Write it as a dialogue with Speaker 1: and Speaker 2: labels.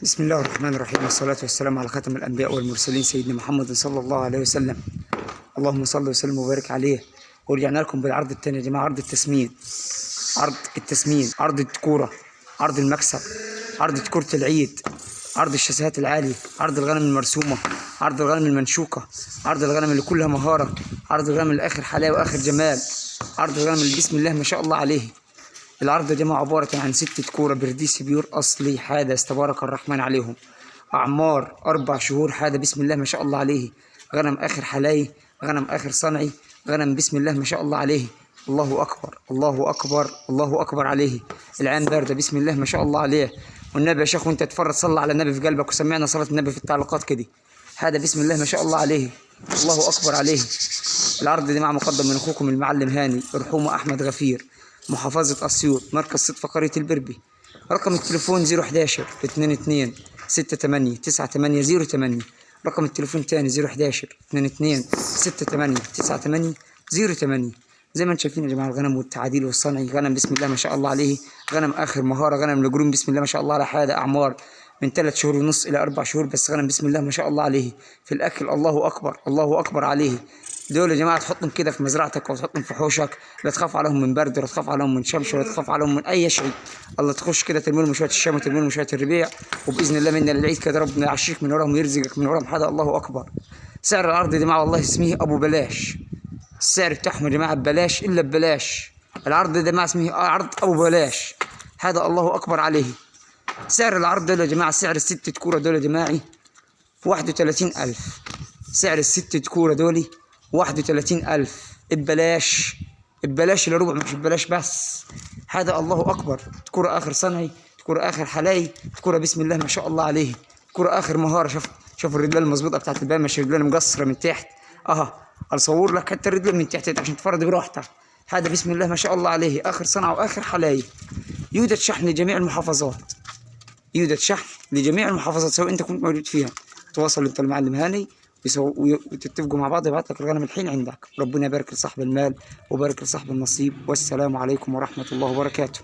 Speaker 1: بسم الله الرحمن الرحيم، والصلاة والسلام على خاتم الأنبياء والمرسلين سيدنا محمد صلى الله عليه وسلم. اللهم صل وسلم وبارك عليه. ورجعنا لكم بالعرض الثاني يا جماعة، عرض التسمين، عرض الكورة، عرض المكسب، عرض كرة العيد، عرض الشاسيهات العالية، عرض الغنم المرسومة، عرض الغنم المنشوكة، عرض الغنم اللي كلها مهارة، عرض الغنم اللي آخر حلاوة وآخر جمال، عرض الغنم اللي بسم الله ما شاء الله عليه. العرض ده جماعة عبارة عن 6 كورة برديسي بيور أصلي حادث تبارك الرحمن عليهم، أعمار 4 شهور حادث بسم الله ما شاء الله عليه، غنم آخر حلاي، غنم آخر صنعي، غنم بسم الله ما شاء الله عليه. الله أكبر الله أكبر الله أكبر عليه. العين باردة بسم الله ما شاء الله عليه. والنبي يا شيخ وأنت تتفرج صلى على النبي في قلبك وسمعنا صلاة النبي في التعليقات كده. هذا بسم الله ما شاء الله عليه. الله أكبر عليه. العرض ده مع مقدم من أخوكم المعلم هاني رحومة أحمد غفير، محافظة أسيوط، مركز صدفة قرية البربي. رقم التليفون 011 22 68 98 08. رقم التليفون تاني 011 22 68 98 08. زي ما انتم شايفين يا جماعه، الغنم والتعاديل والصنعي، غنم بسم الله ما شاء الله عليه، غنم اخر مهاره، غنم القرون بسم الله ما شاء الله على حاجه، اعمار من 3 شهور ونص الى 4 شهور، بس غنم بسم الله ما شاء الله عليه. في الاكل الله اكبر الله اكبر عليه. دول يا جماعه تحطهم كده في مزرعتك او تحطهم في حوشك، لا تخاف عليهم من برد ولا تخاف عليهم من شمس ولا تخاف عليهم من اي شيء. الله تخش كده ترمي لهم شويه الشام وترمي لهم شويه الربيع، وباذن الله من العيد كده ربنا يعشيك من وراهم ويرزقك من وراهم حدا. الله اكبر. سعر العرض يا جماعه والله اسمه ابو بلاش. السعر بتاعهم يا جماعه ببلاش الا ببلاش. العرض ده ما اسمه عرض ابو بلاش. هذا الله اكبر عليه. سعر العرض ده يا جماعه، سعر ال6 كورة دول يا جماعي 31,000. سعر ال6 كورة دولي 31,000 ببلاش. ببلاش الا ربع، مش ببلاش بس. هذا الله اكبر. كورة اخر صنعي، كورة اخر حلاي، كورة بسم الله ما شاء الله عليه، كورة اخر مهاره. شوف الرجلة المظبوطه بتاعت البال، مش الرجلة مقصره من تحت. اصور لك حتى الرجل من تحت عشان تفرد براحتك. هذا بسم الله ما شاء الله عليه، اخر صنعه واخر حلاي. يوجد شحن لجميع المحافظات، يوجد شحن لجميع المحافظات سواء انت كنت موجود فيها. تواصل انت المعلم هاني وتتفقوا مع بعض، يبعت لك الغنم الحين عندك. ربنا يبارك لصاحب المال وبارك لصاحب النصيب، والسلام عليكم ورحمة الله وبركاته.